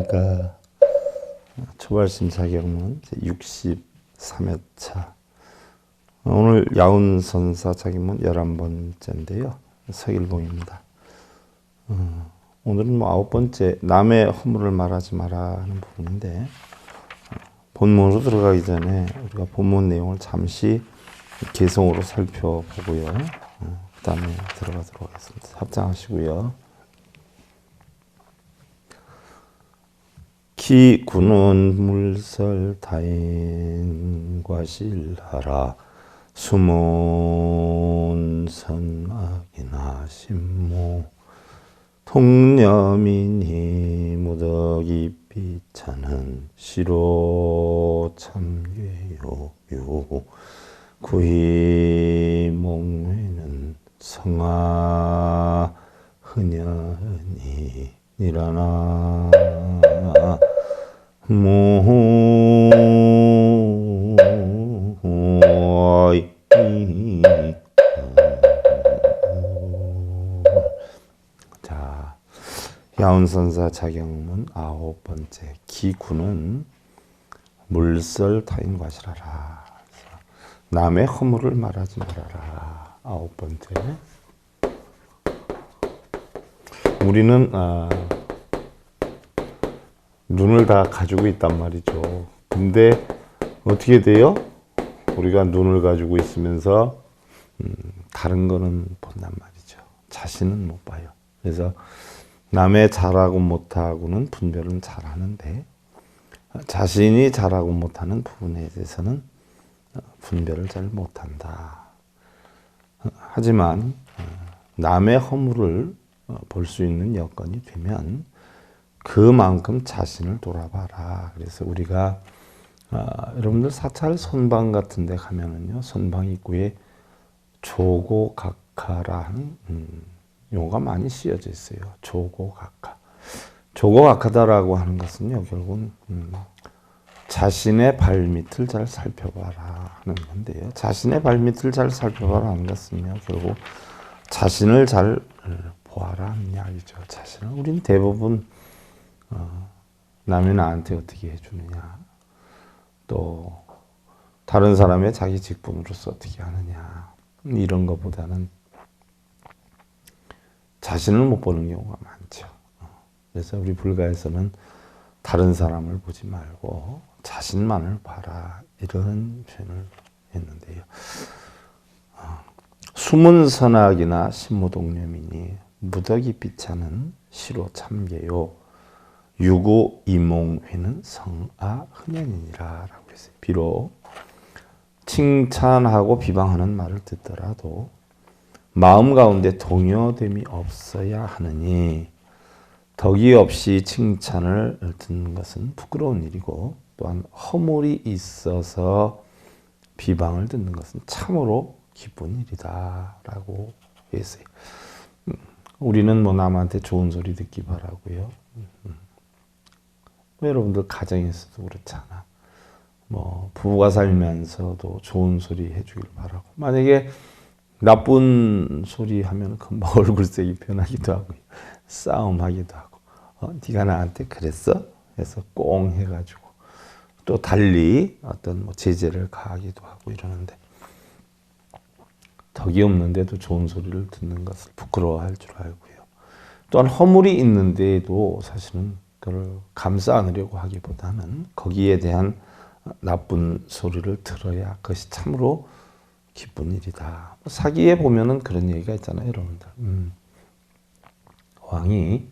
안녕하십니까. 초발심 자격문 63회차. 오늘 야운선사 자격문 11번째인데요. 서일봉입니다. 오늘은 9번째 남의 허물을 말하지 마라 하는 부분인데, 본문으로 들어가기 전에 우리가 본문 내용을 잠시 개성으로 살펴보고요. 그 다음에 들어가도록 하겠습니다. 합장하시고요. 기구는 물설타인과 실하라. 숨은 선악이나 신무 통념이니 무더기 비차는 시로 참괴요. 구이 몽회는 성아 흔여흔히 일어나 자, 야운선사 자격문 9번째. 기구는 물설타인과시라라. 남의 허물을 말하지 말아라. 9번째. 우리는 눈을 다 가지고 있단 말이죠. 근데 어떻게 돼요? 우리가 눈을 가지고 있으면서 다른 거는 본단 말이죠. 자신은 못 봐요. 그래서 남의 잘하고 못하고는 분별은 잘하는데 자신이 잘하고 못하는 부분에 대해서는 분별을 잘 못한다. 하지만 남의 허물을 볼 수 있는 여건이 되면 그만큼 자신을 돌아봐라. 그래서 우리가 여러분들 사찰 선방 같은 데 가면은요, 선방 입구에 조고각하라는 용어가 많이 쓰여져 있어요. 조고각하. 조고각하다라고 하는 것은요, 결국은 자신의 발밑을 잘 살펴봐라 하는 건데요. 자신의 발밑을 잘 살펴봐라 하는 것은요, 결국 자신을 잘 보아라 하는 이야기죠. 자신을. 우린 대부분 남이 나한테 어떻게 해주느냐, 또 다른 사람의 자기 직분으로서 어떻게 하느냐, 이런 것보다는 자신을 못 보는 경우가 많죠. 그래서 우리 불가에서는 다른 사람을 보지 말고 자신만을 봐라, 이런 표현을 했는데요. 숨은 선악이나 신무동념이니 무더기 비차는 시로 참게요. 유고 이몽회는 성아 흔연이니라 라고 했어요. 비록 칭찬하고 비방하는 말을 듣더라도 마음 가운데 동요됨이 없어야 하느니, 덕이 없이 칭찬을 듣는 것은 부끄러운 일이고, 또한 허물이 있어서 비방을 듣는 것은 참으로 기쁜 일이다 라고 했어요. 우리는 뭐 남한테 좋은 소리 듣기 바라고요. 여러분들 가정에서도 그렇잖아. 뭐 부부가 살면서도 좋은 소리 해주길 바라고, 만약에 나쁜 소리 하면 금방 얼굴색이 변하기도 하고 싸움하기도 하고, 네가 나한테 그랬어? 해서 꽁 해가지고 또 달리 어떤 뭐 제재를 가하기도 하고 이러는데, 덕이 없는데도 좋은 소리를 듣는 것을 부끄러워할 줄 알고요. 또한 허물이 있는데도 사실은 그걸 감싸 안으려고 하기보다는 거기에 대한 나쁜 소리를 들어야 그것이 참으로 기쁜 일이다. 사기에 보면은 그런 얘기가 있잖아요, 여러분들. 왕이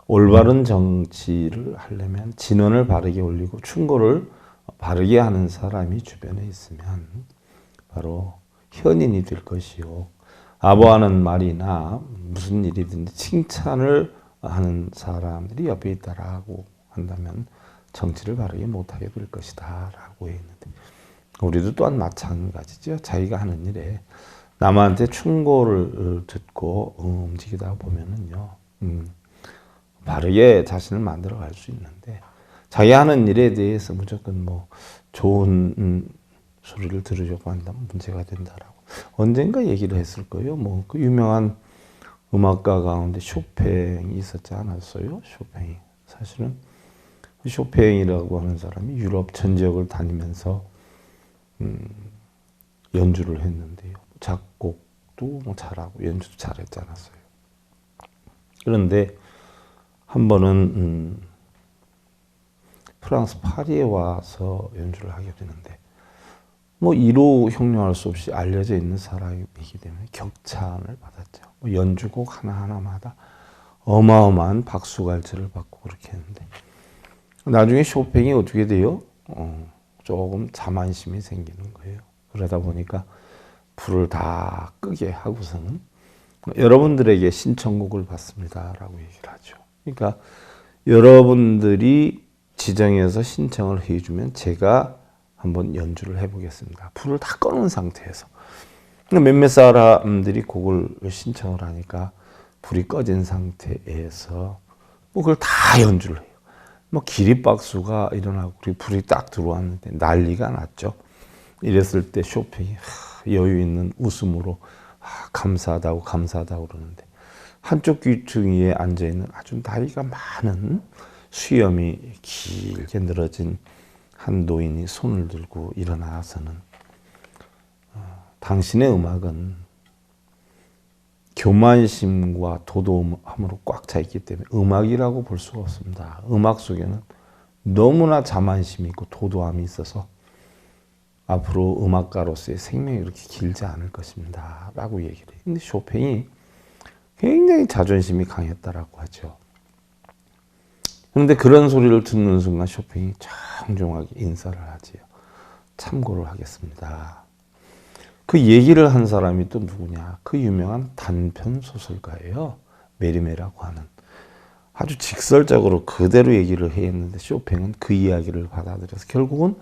올바른 정치를 하려면 진언을 바르게 올리고 충고를 바르게 하는 사람이 주변에 있으면 바로 현인이 될 것이요. 아부하는 말이나 무슨 일이든지 칭찬을 하는 사람들이 옆에 있다라고 한다면 정치를 바르게 못하게 될 것이다 라고 했는데, 우리도 또한 마찬가지죠. 자기가 하는 일에 남한테 충고를 듣고 움직이다 보면은요, 바르게 자신을 만들어 갈 수 있는데, 자기 하는 일에 대해서 무조건 뭐 좋은 소리를 들으려고 한다면 문제가 된다라고 언젠가 얘기를 했을 거예요. 뭐 그 유명한 음악가 가운데 쇼팽이 있었지 않았어요? 쇼팽이 사실은 쇼팽이라고 하는 사람이 유럽 전 지역을 다니면서 연주를 했는데요. 작곡도 뭐 잘하고 연주도 잘했지 않았어요. 그런데 한 번은 프랑스 파리에 와서 연주를 하게 되는데 뭐 이로 형용할 수 없이 알려져 있는 사람이기 때문에 격찬을 받았죠. 뭐 연주곡 하나하나마다 어마어마한 박수갈채를 받고 그렇게 했는데 나중에 쇼팽이 어떻게 돼요? 조금 자만심이 생기는 거예요. 그러다 보니까 불을 다 끄게 하고서는 여러분들에게 신청곡을 받습니다라고 얘기를 하죠. 그러니까 여러분들이 지정해서 신청을 해주면 제가 한번 연주를 해보겠습니다. 불을 다 꺼놓은 상태에서. 몇몇 사람들이 곡을 신청을 하니까 불이 꺼진 상태에서 뭐 그걸 다 연주를 해요. 뭐 기립박수가 일어나고 그리고 불이 딱 들어왔는데 난리가 났죠. 이랬을 때 쇼팽이 여유 있는 웃음으로 감사하다고 그러는데 한쪽 귀퉁이에 앉아있는 아주 나이가 많은 수염이 길게 늘어진 한 노인이 손을 들고 일어나서는 당신의 음악은 교만심과 도도함으로 꽉 차 있기 때문에 음악이라고 볼 수가 없습니다. 음악 속에는 너무나 자만심이 있고 도도함이 있어서 앞으로 음악가로서의 생명이 그렇게 길지 않을 것입니다. 라고 얘기를 해요. 근데 쇼팽이 굉장히 자존심이 강했다라고 하죠. 그런데 그런 소리를 듣는 순간 쇼팽이 정중하게 인사를 하지요. 참고를 하겠습니다. 그 얘기를 한 사람이 또 누구냐? 그 유명한 단편 소설가예요. 메리메라고 하는. 아주 직설적으로 그대로 얘기를 했는데 쇼팽은 그 이야기를 받아들여서 결국은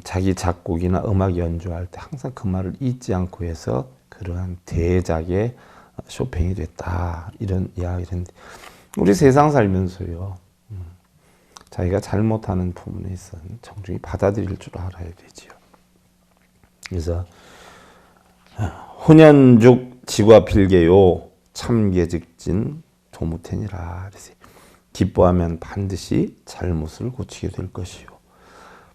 자기 작곡이나 음악 연주할 때 항상 그 말을 잊지 않고 해서 그러한 대작의 쇼팽이 됐다. 이런 이야기를 했는데 우리 세상 살면서요. 자기가 잘못하는 부분에 있어서는 정중히 받아들일 줄 알아야 되지요. 그래서 혼연죽 지과필개요 참계직진 도무텐이라 그래서 기뻐하면 반드시 잘못을 고치게 될 것이요.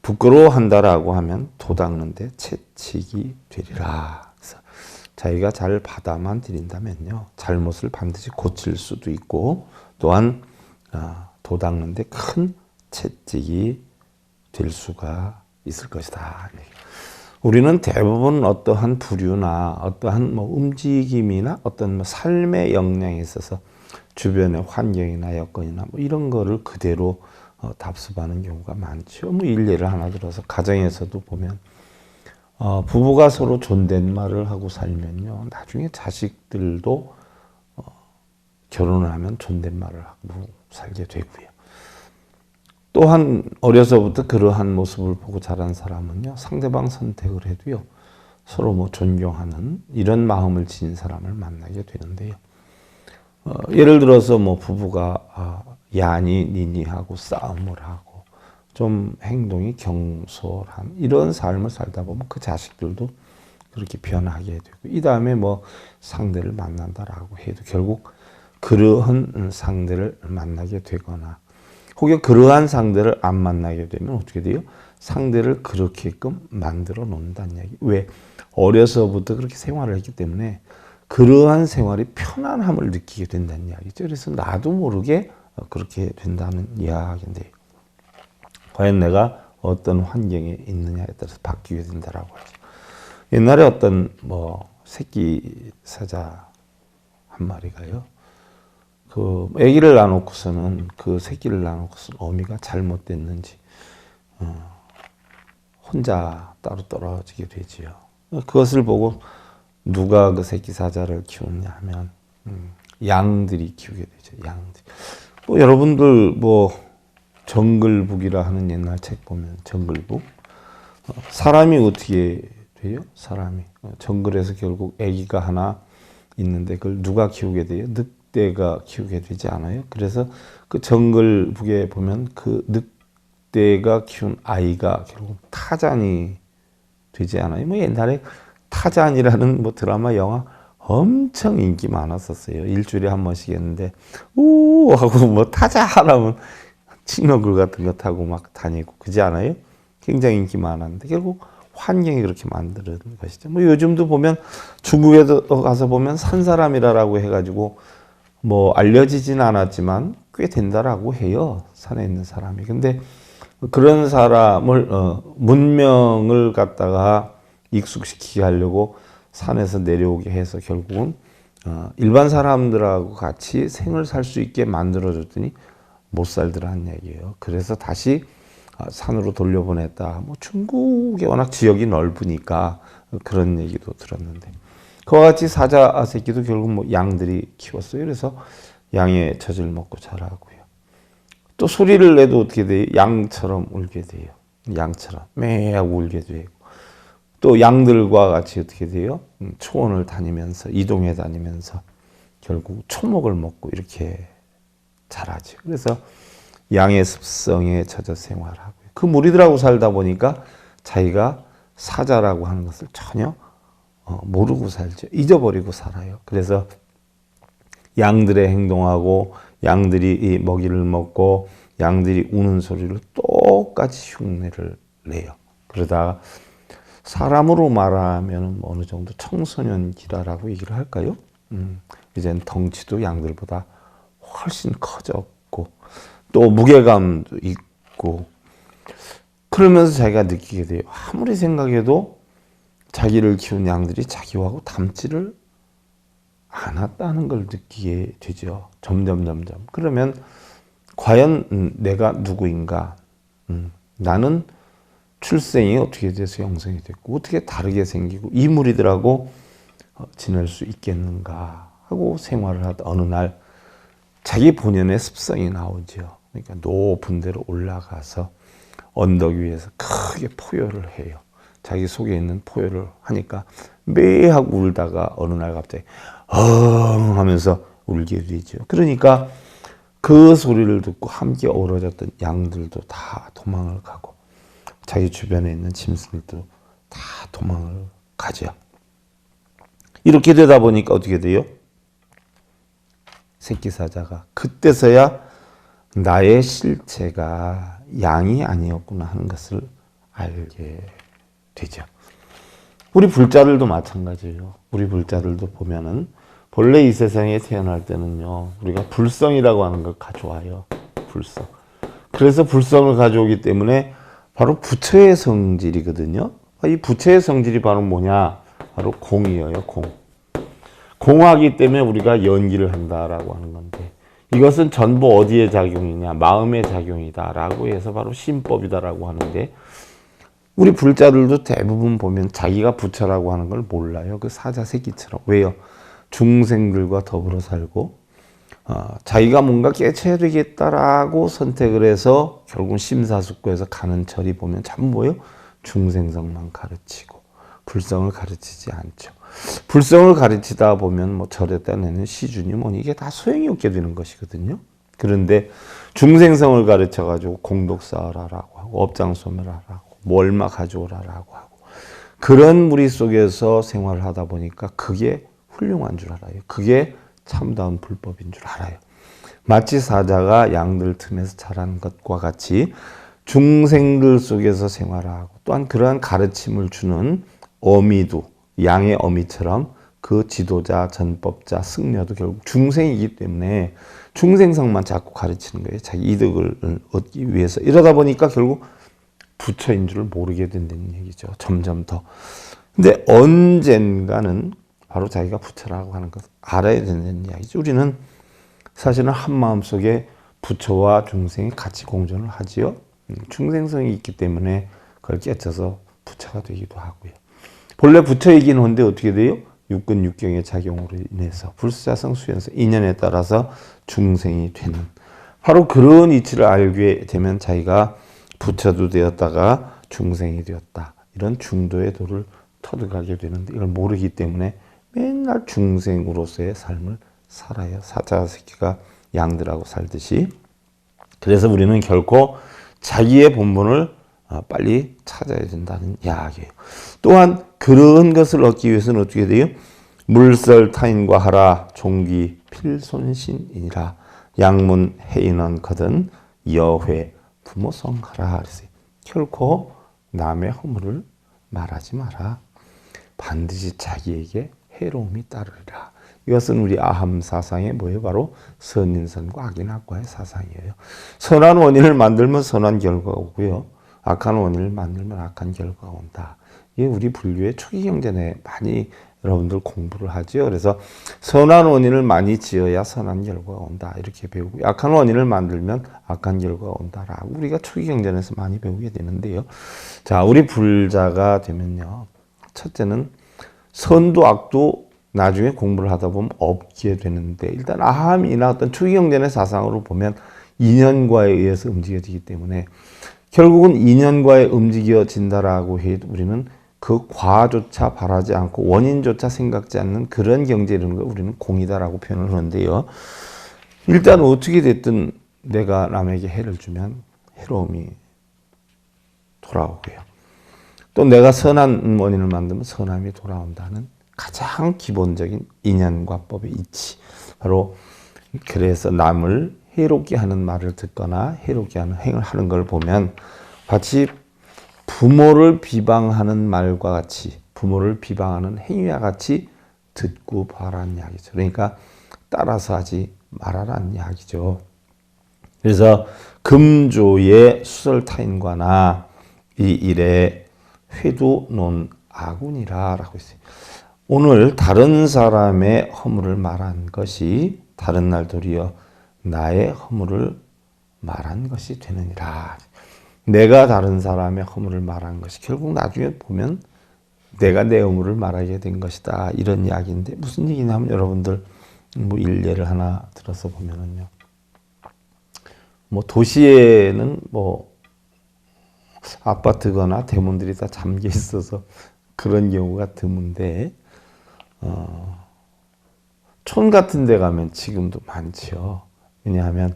부끄러워한다라고 하면 도닦는데 채찍이 되리라. 그래서 자기가 잘 받아만 들인다면요. 잘못을 반드시 고칠 수도 있고 또한 도닦는데 큰 채찍이 될 수가 있을 것이다. 우리는 대부분 어떠한 부류나 어떠한 뭐 움직임이나 어떤 뭐 삶의 역량에 있어서 주변의 환경이나 여건이나 뭐 이런 거를 그대로 답습하는 경우가 많죠. 뭐 일례를 하나 들어서 가정에서도 보면 부부가 서로 존댓말을 하고 살면요. 나중에 자식들도 결혼을 하면 존댓말을 하고 살게 되고요. 또한 어려서부터 그러한 모습을 보고 자란 사람은요. 상대방 선택을 해도요. 서로 뭐 존경하는 이런 마음을 지닌 사람을 만나게 되는데요. 예를 들어서 뭐 부부가 야니 니니하고 싸움을 하고 좀 행동이 경솔한 이런 삶을 살다 보면 그 자식들도 그렇게 변하게 되고 이 다음에 뭐 상대를 만난다라고 해도 결국 그러한 상대를 만나게 되거나 혹여 그러한 상대를 안 만나게 되면 어떻게 돼요? 상대를 그렇게끔 만들어 놓는다는 이야기. 왜? 어려서부터 그렇게 생활을 했기 때문에 그러한 생활이 편안함을 느끼게 된다는 이야기죠. 그래서 나도 모르게 그렇게 된다는 이야기인데 과연 내가 어떤 환경에 있느냐에 따라서 바뀌게 된다라고 하죠. 옛날에 어떤 뭐 새끼 사자 한 마리가요. 그 아기를 낳아놓고서는 그 새끼를 낳아놓고서는 어미가 잘못됐는지 혼자 따로 떨어지게 되지요. 그것을 보고 누가 그 새끼 사자를 키우냐 하면 양들이 키우게 되죠. 양들. 뭐 여러분들 뭐 정글북이라 하는 옛날 책 보면 정글북 사람이 어떻게 돼요? 사람이 정글에서 결국 아기가 하나 있는데 그걸 누가 키우게 돼요? 늑대가 키우게 되지 않아요? 그래서 그 정글북에 보면 그 늑대가 키운 아이가 결국 타잔이 되지 않아요? 뭐 옛날에 타잔이라는 뭐 드라마 영화 엄청 인기 많았었어요. 일주일에 한 번씩 했는데 우 하고 뭐 타잔 하면 칭노글 같은 거 타고 막 다니고 그지 않아요? 굉장히 인기 많았는데 결국 환경이 그렇게 만드는 것이죠. 뭐 요즘도 보면 중국에도 가서 보면 산 사람이라고 해가지고 뭐 알려지진 않았지만 꽤 된다라고 해요. 산에 있는 사람이. 근데 그런 사람을 문명을 갖다가 익숙시키게 하려고 산에서 내려오게 해서 결국은 일반 사람들하고 같이 생을 살 수 있게 만들어줬더니 못 살더라는 얘기예요. 그래서 다시 산으로 돌려보냈다. 뭐 중국이 워낙 지역이 넓으니까 그런 얘기도 들었는데 그와 같이 사자 새끼도 결국 뭐 양들이 키웠어요. 그래서 양의 젖을 먹고 자라고요. 또 소리를 내도 어떻게 돼요? 양처럼 울게 돼요. 양처럼 매 하고 울게 되고 또 양들과 같이 어떻게 돼요? 초원을 다니면서 이동해 다니면서 결국 초목을 먹고 이렇게 자라죠. 그래서 양의 습성에 젖어 생활하고요. 그 무리들하고 살다 보니까 자기가 사자라고 하는 것을 전혀 모르고 살죠. 잊어버리고 살아요. 그래서 양들의 행동하고 양들이 이 먹이를 먹고 양들이 우는 소리를 똑같이 흉내를 내요. 그러다가 사람으로 말하면 어느 정도 청소년기라고 얘기를 할까요? 이제는 덩치도 양들보다 훨씬 커졌고 또 무게감도 있고 그러면서 자기가 느끼게 돼요. 아무리 생각해도 자기를 키운 양들이 자기하고 닮지를 않았다는 걸 느끼게 되죠. 점점. 그러면 과연 내가 누구인가? 나는 출생이 어떻게 돼서 형성이 됐고 어떻게 다르게 생기고 이 무리들하고 지낼 수 있겠는가 하고 생활을 하다 어느 날 자기 본연의 습성이 나오죠. 그러니까 높은 데로 올라가서 언덕 위에서 크게 포효를 해요. 자기 속에 있는 포효를 하니까 매하고 울다가 어느 날 갑자기 하면서 울게 되죠. 그러니까 그 소리를 듣고 함께 어우러졌던 양들도 다 도망을 가고 자기 주변에 있는 짐승들도 다 도망을 가죠. 이렇게 되다 보니까 어떻게 돼요? 새끼 사자가 그때서야 나의 실체가 양이 아니었구나 하는 것을 알게 되죠. 우리 불자들도 마찬가지예요. 우리 불자들도 보면은 본래 이 세상에 태어날 때는요, 우리가 불성이라고 하는 걸 가져와요. 불성. 그래서 불성을 가져오기 때문에 바로 부처의 성질이거든요. 이 부처의 성질이 바로 뭐냐? 바로 공이에요, 공. 공하기 때문에 우리가 연기를 한다라고 하는 건데 이것은 전부 어디에 작용이냐? 마음의 작용이다라고 해서 바로 신법이다라고 하는데 우리 불자들도 대부분 보면 자기가 부처라고 하는 걸 몰라요. 그 사자 새끼처럼. 왜요? 중생들과 더불어 살고 자기가 뭔가 깨쳐야 되겠다라고 선택을 해서 결국 심사숙고해서 가는 절이 보면 전부 뭐예요? 중생성만 가르치고 불성을 가르치지 않죠. 불성을 가르치다 보면 뭐 절에다 내는 시주니 뭐니 이게 다 소용이 없게 되는 것이거든요. 그런데 중생성을 가르쳐가지고 공덕 쌓으라라고 하고 업장소멸하라고 뭐 얼마 가져오라라고 하고 그런 무리 속에서 생활을 하다 보니까 그게 훌륭한 줄 알아요. 그게 참다운 불법인 줄 알아요. 마치 사자가 양들 틈에서 자란 것과 같이 중생들 속에서 생활하고 또한 그러한 가르침을 주는 어미도 양의 어미처럼 그 지도자, 전법자, 승려도 결국 중생이기 때문에 중생성만 자꾸 가르치는 거예요. 자기 이득을 얻기 위해서. 이러다 보니까 결국 부처인 줄 모르게 된다는 얘기죠. 점점 더. 근데 언젠가는 바로 자기가 부처라고 하는 것을 알아야 된다는 이야기죠. 우리는 사실은 한 마음속에 부처와 중생이 같이 공존을 하지요. 중생성이 있기 때문에 그걸 깨쳐서 부처가 되기도 하고요. 본래 부처이긴 한데 어떻게 돼요? 육근 육경의 작용으로 인해서 불사성 수연성 인연에 따라서 중생이 되는 바로 그런 이치를 알게 되면 자기가 부처도 되었다가 중생이 되었다. 이런 중도의 도를 터득하게 되는데 이걸 모르기 때문에 맨날 중생으로서의 삶을 살아요. 사자 새끼가 양들하고 살듯이. 그래서 우리는 결코 자기의 본분을 빨리 찾아야 된다는 이야기예요. 또한 그런 것을 얻기 위해서는 어떻게 돼요? 물설 타인과 하라 종기 필손신이니라 양문 해인원 거든 여회 부모성하라 그랬어요. 결코 남의 허물을 말하지 마라. 반드시 자기에게 해로움이 따르리라. 이것은 우리 아함 사상의 뭐예요? 바로 선인선과 악인악과의 사상이에요. 선한 원인을 만들면 선한 결과가 오고요. 악한 원인을 만들면 악한 결과가 온다. 이게 우리 불교의 초기 경전에 많이 여러분들 공부를 하죠. 그래서 선한 원인을 많이 지어야 선한 결과가 온다. 이렇게 배우고 악한 원인을 만들면 악한 결과가 온다라고 우리가 초기 경전에서 많이 배우게 되는데요. 자, 우리 불자가 되면요. 첫째는 선도 악도 나중에 공부를 하다 보면 없게 되는데 일단 아함이나 어떤 초기 경전의 사상으로 보면 인연과에 의해서 움직여지기 때문에 결국은 인연과에 움직여진다라고 해도 우리는 그 과조차 바라지 않고 원인조차 생각지 않는 그런 경제 이런 걸 우리는 공이다라고 표현을 하는데요. 일단 어떻게 됐든 내가 남에게 해를 주면 해로움이 돌아오고요. 또 내가 선한 원인을 만들면 선함이 돌아온다는 가장 기본적인 인연과법의 이치. 바로 그래서 남을 해롭게 하는 말을 듣거나 해롭게 하는 행을 하는 걸 보면 마치 부모를 비방하는 말과 같이 부모를 비방하는 행위와 같이 듣고 봐라는 이야기죠. 그러니까 따라서 하지 말아라는 이야기죠. 그래서 금조의 수설타인과나 이 일에 회도 논 아군이라 라고 했어요. 오늘 다른 사람의 허물을 말한 것이 다른 날 도리어 나의 허물을 말한 것이 되느니라. 내가 다른 사람의 허물을 말한 것이 결국 나중에 보면 내가 내 허물을 말하게 된 것이다. 이런 이야기인데 무슨 얘기냐면 여러분들 뭐 일례를 하나 들어서 보면은요. 뭐 도시에는 뭐 아파트거나 대문들이 다 잠겨 있어서 그런 경우가 드문데 촌 같은 데 가면 지금도 많지요. 왜냐하면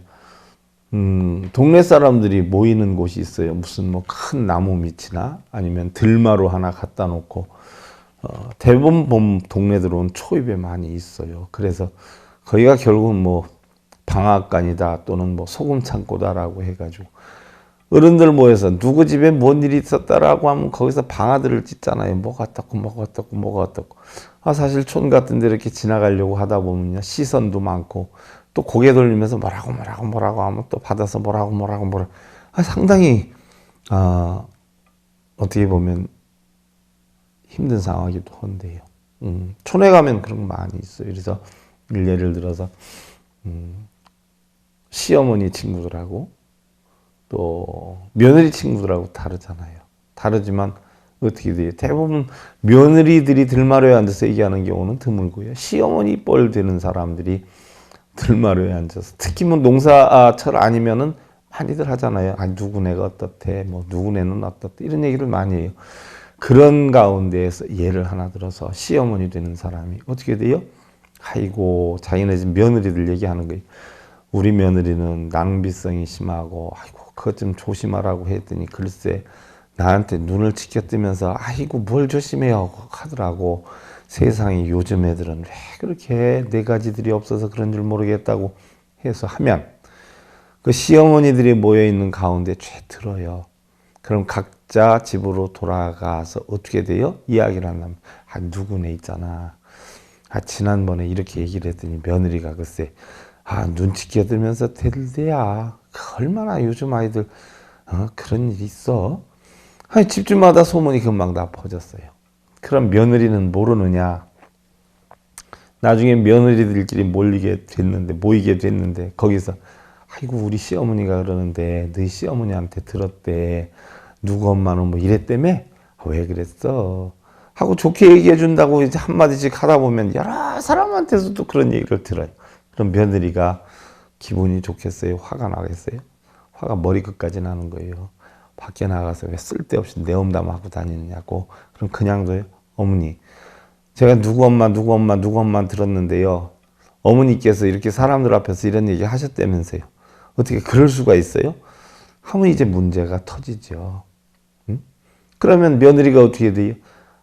동네 사람들이 모이는 곳이 있어요. 무슨 뭐 큰 나무 밑이나 아니면 들마루 하나 갖다 놓고 대부분 동네 들어온 초입에 많이 있어요. 그래서 거기가 결국은 뭐 방앗간이다 또는 뭐 소금 창고다라고 해가지고 어른들 모여서 누구 집에 뭔 일이 있었다라고 하면 거기서 방아들을 찢잖아요. 뭐가 어떻고 뭐가 어떻고 뭐가 어떻고. 사실 촌 같은 데 이렇게 지나가려고 하다 보면요. 시선도 많고 또 고개 돌리면서 뭐라고 하면 또 받아서 뭐라고. 상당히 어떻게 보면 힘든 상황이기도 한데요. 촌에 가면 그런 거 많이 있어요. 그래서 예를 들어서 시어머니 친구들하고 또 며느리 친구들하고 다르잖아요. 다르지만 어떻게 돼요? 대부분 며느리들이 들마루에 앉아서 얘기하는 경우는 드물고요. 시어머니 뻘 되는 사람들이 들마루에 앉아서 특히 뭐 농사철 아니면은 많이들 하잖아요. 누구네가 어떻대, 뭐 누구네는 어떻대 이런 얘기를 많이 해요. 그런 가운데에서 예를 하나 들어서 시어머니 되는 사람이 어떻게 돼요? 아이고 자기네 집 며느리들 얘기하는 거예요. 우리 며느리는 낭비성이 심하고 아이고 그것 좀 조심하라고 했더니 글쎄 나한테 눈을 치켜뜨면서 아이고 뭘 조심해요 하더라고. 세상에 요즘 애들은 왜 그렇게 네 가지들이 없어서 그런 줄 모르겠다고 해서 하면 그 시어머니들이 모여있는 가운데 죄 들어요. 그럼 각자 집으로 돌아가서 어떻게 돼요? 이야기를 한다면 누구네 있잖아. 지난번에 이렇게 얘기를 했더니 며느리가 글쎄 눈치 껴들면서 대들대야. 얼마나 요즘 아이들 그런 일이 있어. 집집마다 소문이 금방 다 퍼졌어요. 그럼 며느리는 모르느냐. 나중에 며느리들끼리 모이게 됐는데 거기서 아이고 우리 시어머니가 그러는데 너희 시어머니한테 들었대. 누구 엄마는 뭐 이랬다며? 왜 그랬어? 하고 좋게 얘기해 준다고 이제 한마디씩 하다 보면 여러 사람한테서도 그런 얘기를 들어요. 그럼 며느리가 기분이 좋겠어요? 화가 나겠어요? 화가 머리끝까지 나는 거예요. 밖에 나가서 왜 쓸데없이 내엄담하고 다니느냐고. 그럼 그냥 둬요. 어머니, 제가 누구 엄마 들었는데요. 어머니께서 이렇게 사람들 앞에서 이런 얘기 하셨다면서요. 어떻게 그럴 수가 있어요? 하면 이제 문제가 터지죠. 응? 그러면 며느리가 어떻게 돼요?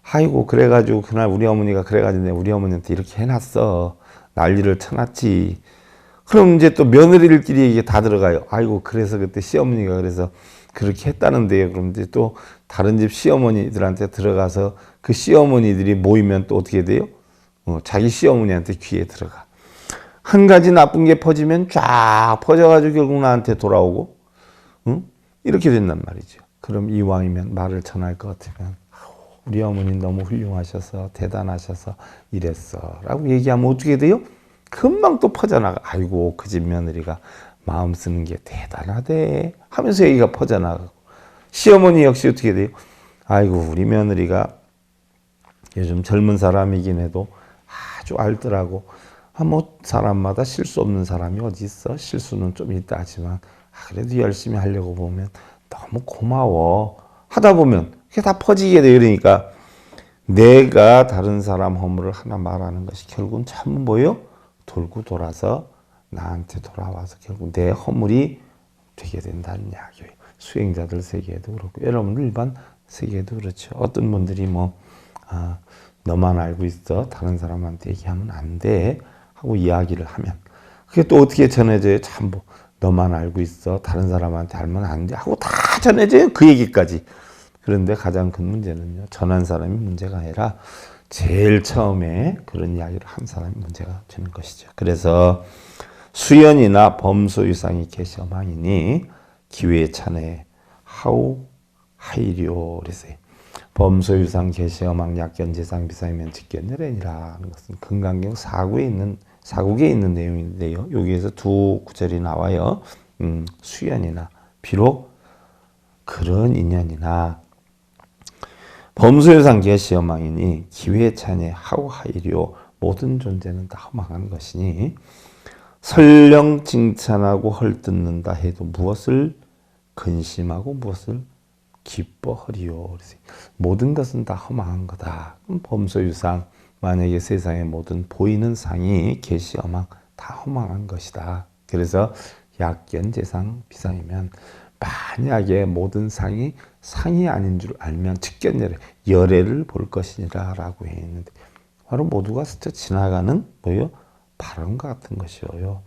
아이고 그래가지고 그날 우리 어머니가 그래가지고 내가 우리 어머니한테 이렇게 해놨어. 난리를 쳐놨지. 그럼 이제 또 며느리들끼리 이게 다 들어가요. 아이고, 그래서 그때 시어머니가 그래서 그렇게 했다는데요. 그럼 이제 또 다른 집 시어머니들한테 들어가서 그 시어머니들이 모이면 또 어떻게 돼요? 자기 시어머니한테 귀에 들어가. 한 가지 나쁜 게 퍼지면 쫙 퍼져가지고 결국 나한테 돌아오고, 응? 이렇게 된단 말이죠. 그럼 이왕이면 말을 전할 것 같으면 우리 어머니 너무 훌륭하셔서 대단하셔서 이랬어 라고 얘기하면 어떻게 돼요? 금방 또 퍼져나가. 아이고, 그 집 며느리가 마음 쓰는 게 대단하대 하면서 얘기가 퍼져나가고, 시어머니 역시 어떻게 돼요? 아이고, 우리 며느리가 요즘 젊은 사람이긴 해도 아주 알더라고. 뭐 사람마다 실수 없는 사람이 어디 있어? 실수는 좀 있다 하지만 그래도 열심히 하려고 보면 너무 고마워 하다 보면 그게 다 퍼지게 돼요. 그러니까 내가 다른 사람 허물을 하나 말하는 것이 결국은 참 뭐예요? 돌고 돌아서 나한테 돌아와서 결국 내 허물이 되게 된다는 이야기예요. 수행자들 세계에도 그렇고 여러분들 일반 세계에도 그렇죠. 어떤 분들이 너만 알고 있어, 다른 사람한테 얘기하면 안 돼 하고 이야기를 하면 그게 또 어떻게 전해져요? 참 너만 알고 있어, 다른 사람한테 알면 안 돼 하고 다 전해져요. 그 얘기까지. 그런데 가장 큰 문제는요, 전한 사람이 문제가 아니라 제일 처음에 그런 이야기를 한 사람이 문제가 되는 것이죠. 그래서 수연이나 범소유상이 계시어망이니 기회에 찬해 하우 하이료 그랬어요. 범소유상 계시어망 약견재상 비상이면 직견열애니라는 것은 금강경 사국에 있는 내용인데요. 여기에서 두 구절이 나와요. 수연이나 비록 그런 인연이나 범소유상 계시어망이니 기회에 찬해 하우 하이료 모든 존재는 다 허망한 것이니 설령 칭찬하고 헐뜯는다 해도 무엇을 근심하고 무엇을 기뻐하리요. 모든 것은 다 허망한 거다. 범소유상, 만약에 세상의 모든 보이는 상이 계시어망 다 허망한 것이다. 그래서 약견재상 비상이면 만약에 모든 상이 상이 아닌 줄 알면 직견열애, 열애를 볼 것이니라 라고 해 있는데 바로 모두가 스쳐 지나가는 뭐예요? 바람과 같은 것이에요.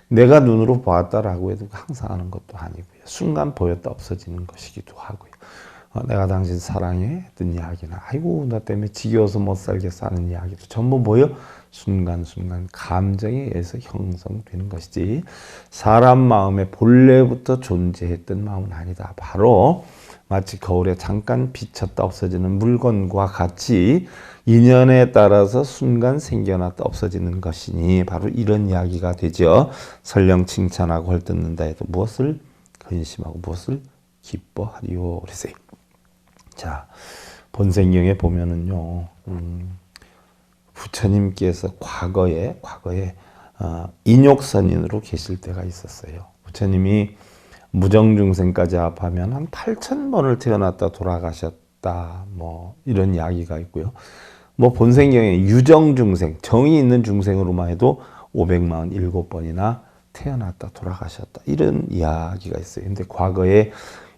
내가 눈으로 보았다라고 해도 항상 하는 것도 아니고요. 순간 보였다 없어지는 것이기도 하고요. 내가 당신 사랑해 했던 이야기나 아이고 나 때문에 지겨워서 못 살겠어 하는 이야기도 전부 뭐예요? 순간순간 감정에 의해서 형성되는 것이지 사람 마음에 본래부터 존재했던 마음은 아니다. 바로 마치 거울에 잠깐 비쳤다 없어지는 물건과 같이 인연에 따라서 순간 생겨났다 없어지는 것이니 바로 이런 이야기가 되죠. 설령 칭찬하고 헐뜯는다 해도 무엇을 근심하고 무엇을 기뻐하리요 그랬어요. 자, 본생경에 보면은요, 부처님께서 과거에 인욕선인으로 계실 때가 있었어요. 부처님이 무정중생까지 합하면 한 8,000번을 태어났다 돌아가셨다. 뭐 이런 이야기가 있고요. 뭐 본생경에 유정중생, 정이 있는 중생으로만 해도 547번이나 태어났다 돌아가셨다. 이런 이야기가 있어요. 근데 과거에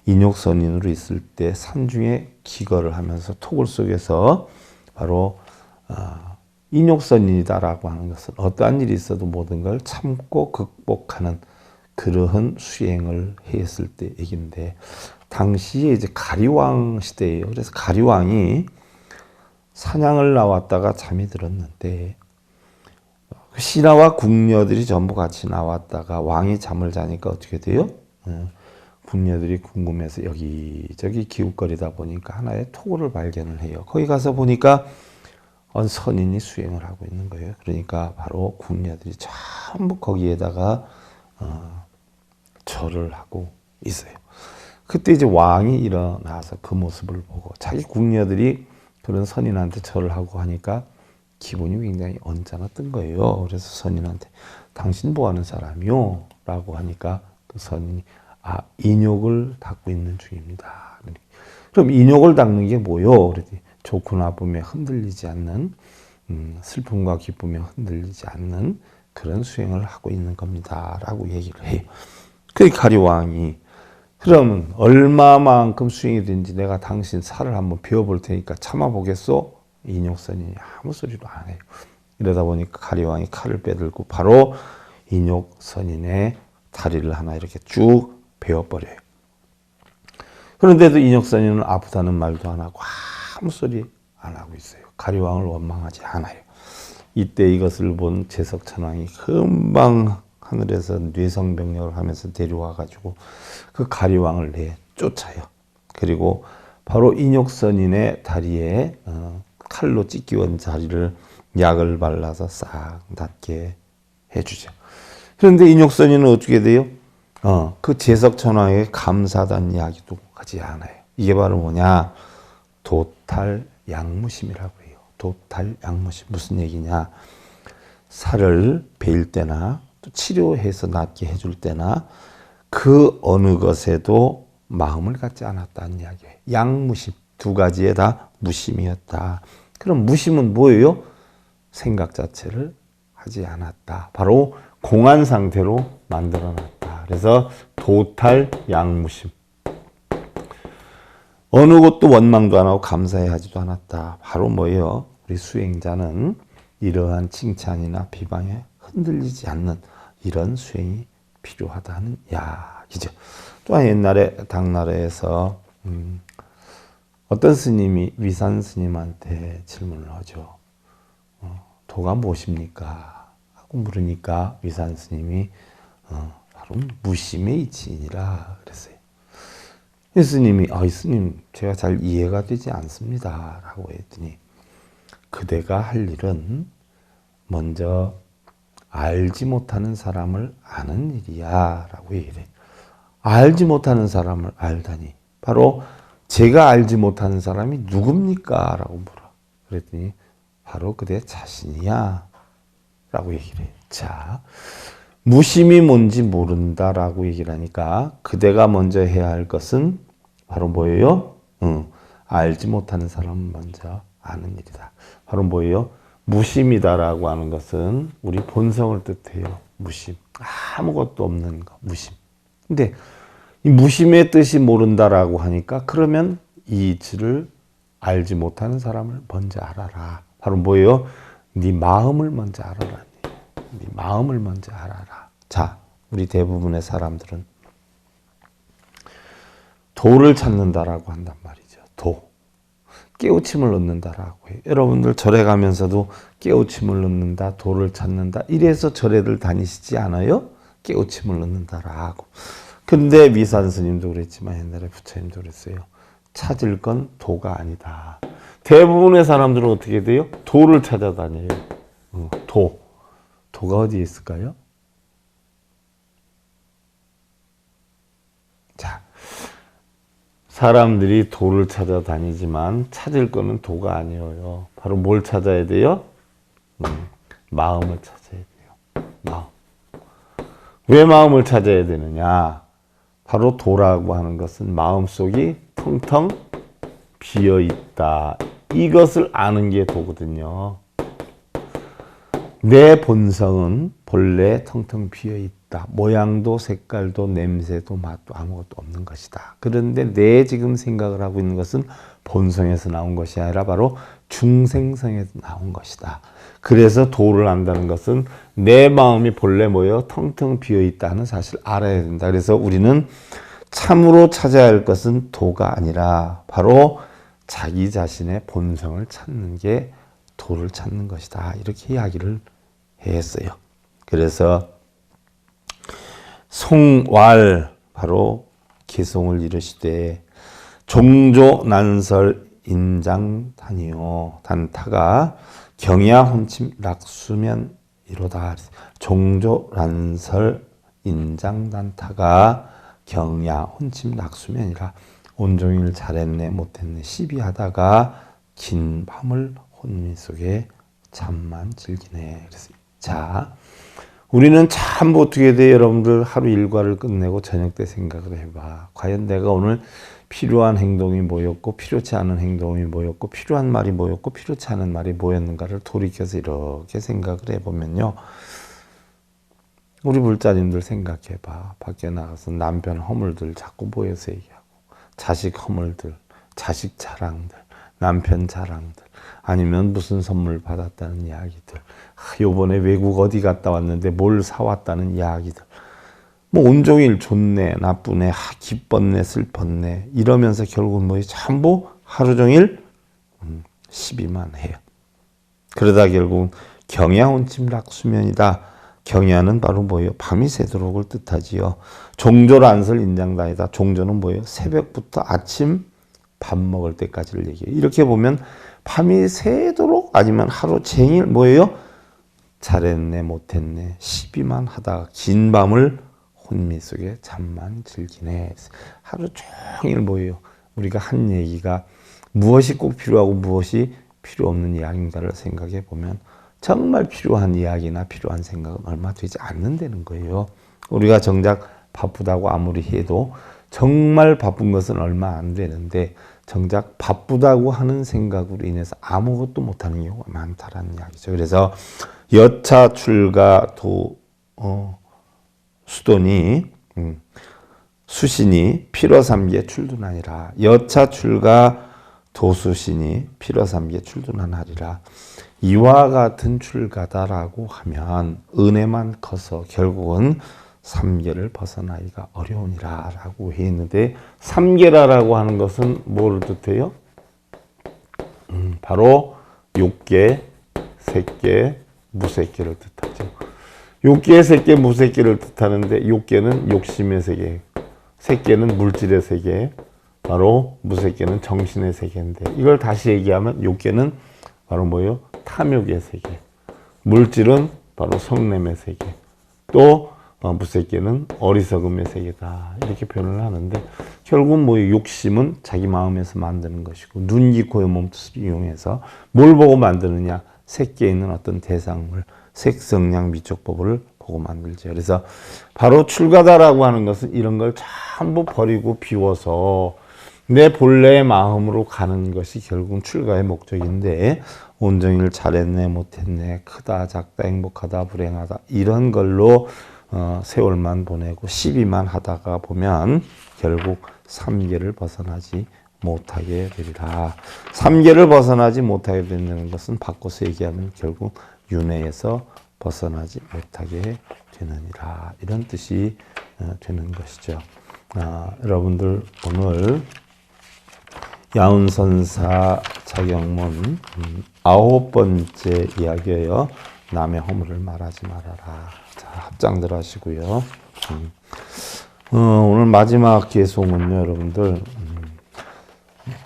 인욕선인으로 있을 때 산중에 기거를 하면서 토굴 속에서 바로 인욕선인이다라고 하는 것은 어떠한 일이 있어도 모든 걸 참고 극복하는 그러한 수행을 했을 때 얘기인데 당시에 이제 가리왕 시대예요. 그래서 가리왕이 사냥을 나왔다가 잠이 들었는데 신하와 궁녀들이 전부 같이 나왔다가 왕이 잠을 자니까 어떻게 돼요? 궁녀들이 궁금해서 여기저기 기웃거리다 보니까 하나의 토굴을 발견을 해요. 거기 가서 보니까 선인이 수행을 하고 있는 거예요. 그러니까 바로 궁녀들이 전부 거기에다가 절을 하고 있어요. 그때 이제 왕이 일어나서 그 모습을 보고 자기 궁녀들이 그런 선인한테 절을 하고 하니까 기분이 굉장히 언짢았던 거예요. 그래서 선인한테 당신 뭐 하는 사람이요? 라고 하니까 그 선인이 인욕을 닦고 있는 중입니다. 그럼 인욕을 닦는 게 뭐요? 그랬더니 좋고 나쁨에 흔들리지 않는 슬픔과 기쁨에 흔들리지 않는 그런 수행을 하고 있는 겁니다. 라고 얘기를 해요. 그 가리왕이 그러면 얼마만큼 수행이 된지 내가 당신 살을 한번 배워볼 테니까 참아보겠소? 인욕선인이 아무 소리도 안 해요. 이러다 보니까 가리왕이 칼을 빼들고 바로 인욕선인의 다리를 하나 이렇게 쭉 베어버려요. 그런데도 인욕선인은 아프다는 말도 안 하고 아무 소리 안 하고 있어요. 가리왕을 원망하지 않아요. 이때 이것을 본 제석천왕이 금방 하늘에서 뇌성병력을 하면서 데려와가지고 그 가리왕을 내쫓아요. 그리고 바로 인욕선인의 다리에 칼로 찢기운 자리를 약을 발라서 싹 낫게 해주죠. 그런데 인욕선인은 어떻게 돼요? 그 제석천왕에게 감사하다는 이야기도 하지 않아요. 이게 바로 뭐냐? 도탈양무심이라고 해요. 도탈양무심. 무슨 얘기냐? 살을 베일 때나 또 치료해서 낫게 해줄 때나 그 어느 것에도 마음을 갖지 않았다는 이야기예요. 양무심. 두 가지에 다 무심이었다. 그럼 무심은 뭐예요? 생각 자체를 하지 않았다. 바로 공한 상태로 만들어놨다. 그래서 도탈양무심. 어느 것도 원망도 안 하고 감사해 하지도 않았다. 바로 뭐예요? 우리 수행자는 이러한 칭찬이나 비방에 흔들리지 않는 이런 수행이 필요하다는 이야기죠. 또한 옛날에 당나라에서 어떤 스님이 위산 스님한테 질문을 하죠. 도가 무엇입니까? 하고 물으니까 위산 스님이 바로 무심의 이치이니라 그랬어요. 이 스님이 이 스님 제가 잘 이해가 되지 않습니다 라고 했더니 그대가 할 일은 먼저 알지 못하는 사람을 아는 일이야 라고 얘기를 해요. 알지 못하는 사람을 알다니 바로 제가 알지 못하는 사람이 누굽니까? 라고 물어. 그랬더니 바로 그대 자신이야 라고 얘기를 해요. 자, 무심이 뭔지 모른다라고 얘기를 하니까 그대가 먼저 해야 할 것은 바로 뭐예요? 알지 못하는 사람은 먼저 아는 일이다. 바로 뭐예요? 무심이다라고 하는 것은 우리 본성을 뜻해요. 무심. 아무것도 없는 거, 무심. 근데 이 무심의 뜻이 모른다라고 하니까 그러면 이 이치를 알지 못하는 사람을 먼저 알아라. 바로 뭐예요? 네 마음을 먼저 알아라. 네 마음을 먼저 알아라. 자, 우리 대부분의 사람들은 도를 찾는다라고 한단 말이죠. 도. 깨우침을 얻는다라고 해요. 여러분들 절에 가면서도 깨우침을 얻는다, 도를 찾는다. 이래서 절에들 다니시지 않아요? 깨우침을 얻는다라고. 근데 미산 스님도 그랬지만 옛날에 부처님도 그랬어요. 찾을 건 도가 아니다. 대부분의 사람들은 어떻게 돼요? 도를 찾아다녀요. 도. 도가 어디에 있을까요? 자, 사람들이 도를 찾아다니지만 찾을 거는 도가 아니에요. 바로 뭘 찾아야 돼요? 마음을 찾아야 돼요. 마음. 왜 마음을 찾아야 되느냐? 바로 도라고 하는 것은 마음속이 텅텅 비어 있다. 이것을 아는 게 도거든요. 내 본성은 본래 텅텅 비어 있다. 모양도 색깔도 냄새도 맛도 아무것도 없는 것이다. 그런데 내 지금 생각을 하고 있는 것은 본성에서 나온 것이 아니라 바로 중생성에서 나온 것이다. 그래서 도를 안다는 것은 내 마음이 본래 뭐예요? 텅텅 비어 있다는 사실을 알아야 된다. 그래서 우리는 참으로 찾아야 할 것은 도가 아니라 바로 자기 자신의 본성을 찾는 게 도를 찾는 것이다. 이렇게 이야기를 했어요. 그래서 송왈 바로 개송을 이르시되 종조난설 인장단이요 단타가 경야 혼침 낙수면 이로다. 종조난설 인장단타가 경야 혼침 낙수면이라 온종일 잘했네 못했네 시비하다가 긴 밤을 혼미 속에 잠만 즐기네. 그래서 자, 우리는 참 어떻게 돼? 여러분들 하루 일과를 끝내고 저녁 때 생각을 해봐. 과연 내가 오늘 필요한 행동이 뭐였고 필요치 않은 행동이 뭐였고 필요한 말이 뭐였고 필요치 않은 말이 뭐였는가를 돌이켜서 이렇게 생각을 해보면요. 우리 불자님들 생각해봐. 밖에 나가서 남편 허물들 자꾸 모여서 얘기하고 자식 허물들, 자식 자랑들 남편 자랑들, 아니면 무슨 선물 받았다는 이야기들, 요번에 외국 어디 갔다 왔는데 뭘 사왔다는 이야기들, 뭐 온종일 좋네, 나쁘네, 기뻤네, 슬펐네 이러면서 결국은 뭐 전부 하루 종일 시비만 해요. 그러다 결국은 경야혼침 락수면이다. 경야는 바로 뭐예요? 밤이 새도록을 뜻하지요. 종조란설 인장다이다. 종조는 뭐예요? 새벽부터 아침 밥 먹을 때까지를 얘기해요. 이렇게 보면 밤이 새도록 아니면 하루 종일 뭐예요? 잘했네 못했네 시비만 하다가 긴 밤을 혼미 속에 잠만 즐기네. 하루 종일 뭐예요? 우리가 한 얘기가 무엇이 꼭 필요하고 무엇이 필요 없는 이야기인가를 생각해 보면 정말 필요한 이야기나 필요한 생각은 얼마 되지 않는다는 거예요. 우리가 정작 바쁘다고 아무리 해도 정말 바쁜 것은 얼마 안 되는데 정작 바쁘다고 하는 생각으로 인해서 아무것도 못하는 경우가 많다라는 이야기죠. 그래서 여차 출가 수도니 수신이 필어삼기에 출둔하니라. 여차 출가 도수신이 필어삼기에 출둔하리라. 이와 같은 출가다라고 하면 은혜만 커서 결국은 삼계를 벗어나기가 어려우니라 라고 했는데, 삼계라라고 하는 것은 뭐를 뜻해요? 바로 욕계, 색계, 무색계를 뜻하죠. 욕계, 색계, 무색계를 뜻하는데 욕계는 욕심의 세계, 색계는 물질의 세계, 바로 무색계는 정신의 세계인데, 이걸 다시 얘기하면 욕계는 바로 뭐예요? 탐욕의 세계, 물질은 바로 성냄의 세계, 또 무색계는 어리석음의 세계다 이렇게 표현을 하는데, 결국 뭐 욕심은 자기 마음에서 만드는 것이고 눈, 귀, 코의 몸뜻을 이용해서 뭘 보고 만드느냐? 색계에 있는 어떤 대상물, 색성량 미적법을 보고 만들죠. 그래서 바로 출가다라고 하는 것은 이런 걸 전부 버리고 비워서 내 본래의 마음으로 가는 것이 결국은 출가의 목적인데, 온종일 잘했네 못했네 크다 작다 행복하다 불행하다 이런 걸로 세월만 보내고 시비만 하다가 보면 결국 삼계를 벗어나지 못하게 되리라. 삼계를 벗어나지 못하게 된다는 것은 바꿔서 얘기하면 결국 윤회에서 벗어나지 못하게 되느니라, 이런 뜻이 되는 것이죠. 여러분들 오늘 야운선사 자경문 9번째 이야기예요. 남의 허물을 말하지 말아라. 자, 합장들 하시고요. 오늘 마지막 개송은요, 여러분들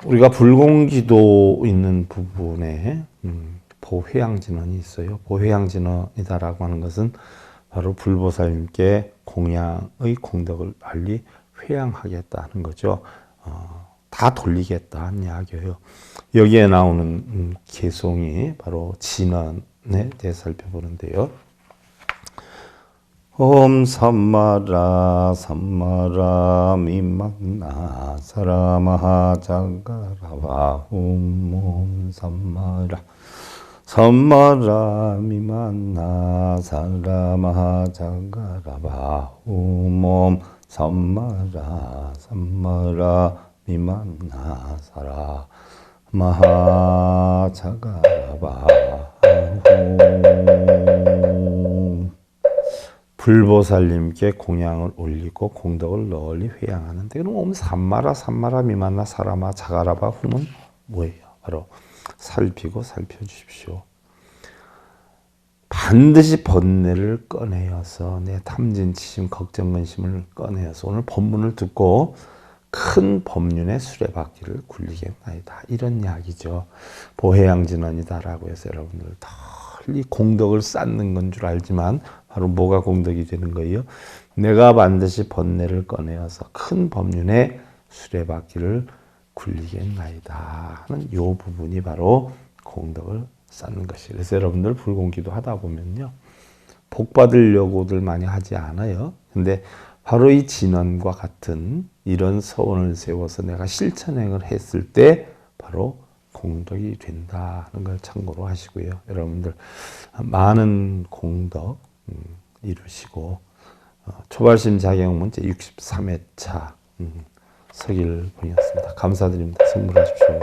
우리가 불공기도 있는 부분에 보회양진언이 있어요. 보회양진언이다라고 하는 것은 바로 불보살님께 공양의 공덕을 빨리 회양하겠다는 거죠. 다 돌리겠다 하는 이야기예요. 여기에 나오는 개송이 바로 진언에 대해 살펴보는데요. 옴 삼마라 삼마라 미망나 사라마하 자가라바 옴 삼마라 삼마라 미망나 사라마하 자가라바 옴 삼마라 삼마라 미망나 사라마하 자가라바 불보살님께 공양을 올리고 공덕을 널리 회양하는데, 그럼 옴 삼마라 삼마라 미만나 사라마 자가라바 훔은 뭐예요? 바로 살피고 살펴주십시오. 반드시 번뇌를 꺼내어서 내 탐진치심 걱정근심을 꺼내어서 오늘 법문을 듣고 큰 법륜의 수레바퀴를 굴리겠나이다, 이런 이야기죠. 보혜양진언이다라고 해서 여러분들 이 공덕을 쌓는 건 줄 알지만 바로 뭐가 공덕이 되는 거예요? 내가 반드시 번뇌를 꺼내어서 큰 법륜의 수레바퀴를 굴리겠나이다 하는 요 부분이 바로 공덕을 쌓는 것이에요. 그래서 여러분들 불공기도 하다 보면요, 복 받으려고들 많이 하지 않아요. 근데 바로 이 진언과 같은 이런 서원을 세워서 내가 실천행을 했을 때 바로 공덕이 된다는 걸 참고로 하시고요. 여러분들 많은 공덕 이루시고 초발심 자경문 제63회차 서길 분이었습니다. 감사드립니다. 선물하십시오.